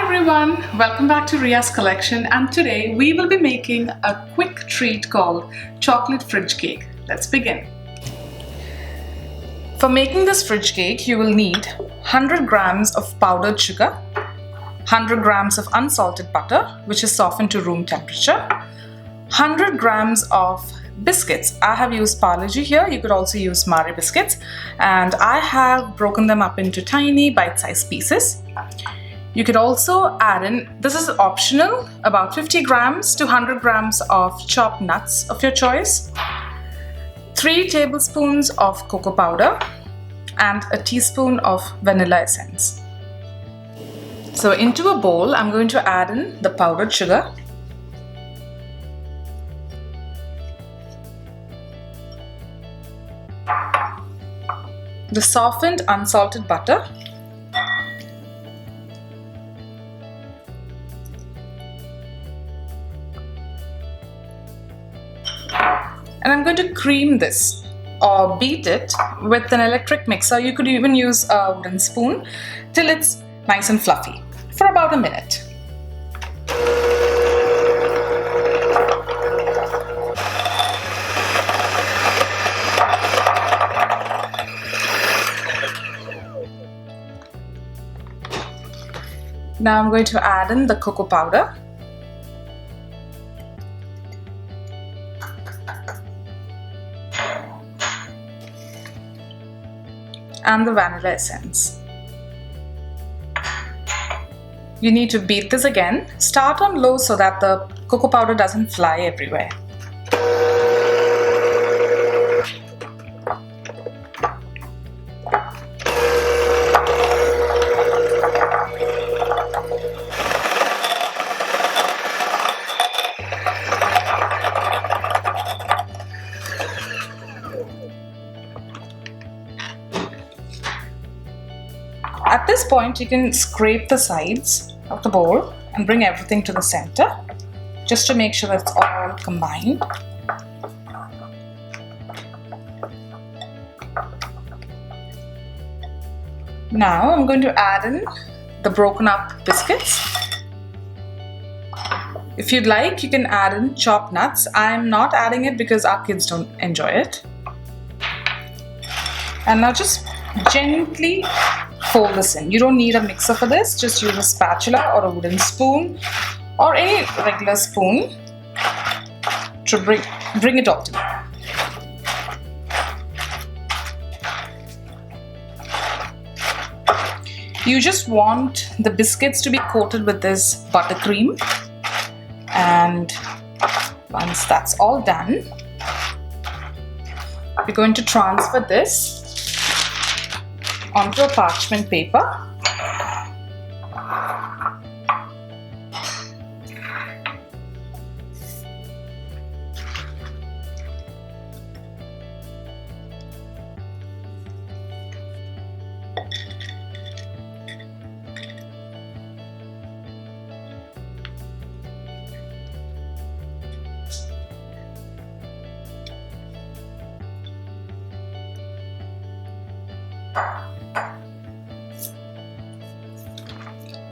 everyone, welcome back to Ria's collection, and today we will be making a quick treat called chocolate fridge cake. Let's begin. For making this fridge cake, you will need 100 grams of powdered sugar, 100 grams of unsalted butter, which is softened to room temperature, 100 grams of biscuits. I have used Parle-G here. You could also use Marie biscuits, and I have broken them up into tiny bite-sized pieces. You could also add in, this is optional, about 50 grams to 100 grams of chopped nuts of your choice, 3 tablespoons of cocoa powder, and a teaspoon of vanilla essence. So into a bowl, I'm going to add in the powdered sugar, the softened unsalted butter, and I'm going to cream this or beat it with an electric mixer. You could even use a wooden spoon till it's nice and fluffy for about a minute. Now I'm going to add in the cocoa powder, and the vanilla essence. You need to beat this again. Start on low so that the cocoa powder doesn't fly everywhere. At this point, you can scrape the sides of the bowl and bring everything to the center, just to make sure that it's all combined. Now I'm going to add in the broken up biscuits. If you'd like, you can add in chopped nuts. I'm not adding it because our kids don't enjoy it. And now just gently fold this in. You don't need a mixer for this. Just use a spatula or a wooden spoon or any regular spoon to bring it all together. You just want the biscuits to be coated with this buttercream, and once that's all done, we're going to transfer this onto a parchment paper.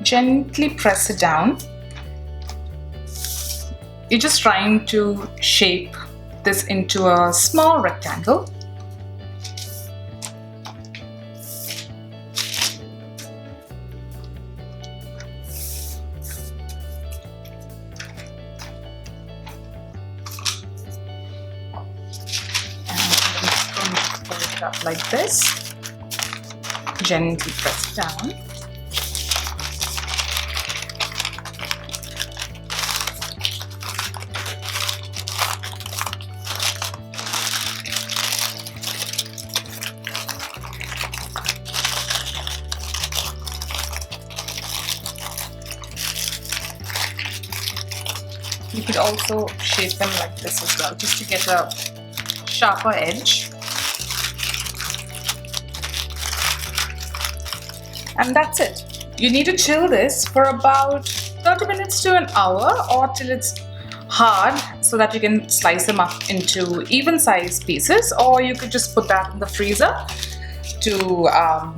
Gently press it down. You're just trying to shape this into a small rectangle. And I'm just going to pull it up like this. Gently press it down. You could also shape them like this as well, just to get a sharper edge. And that's it. You need to chill this for about 30 minutes to an hour, or till it's hard, so that you can slice them up into even sized pieces, or you could just put that in the freezer to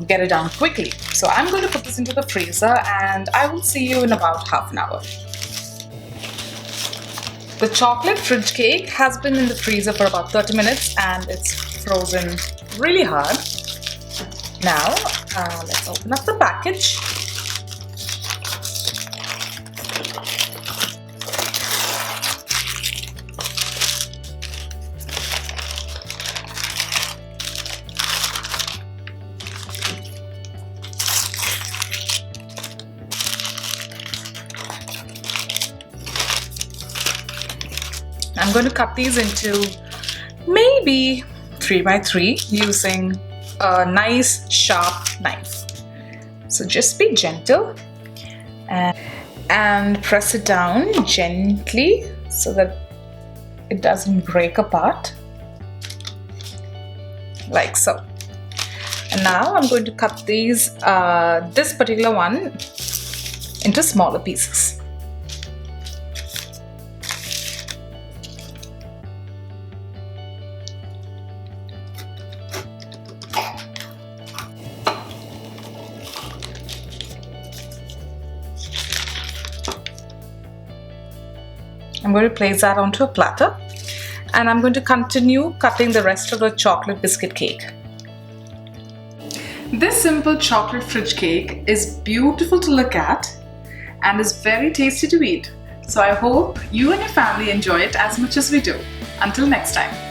get it done quickly. So I'm going to put this into the freezer and I will see you in about half an hour. The chocolate fridge cake has been in the freezer for about 30 minutes and it's frozen really hard. Now let's open up the package. I'm going to cut these into maybe 3 by 3 using a nice sharp knife. So just be gentle and press it down gently so that it doesn't break apart, like so. And now I'm going to cut these, this particular one, into smaller pieces. I'm going to place that onto a platter and I'm going to continue cutting the rest of the chocolate biscuit cake. This simple chocolate fridge cake is beautiful to look at and is very tasty to eat. So I hope you and your family enjoy it as much as we do. Until next time.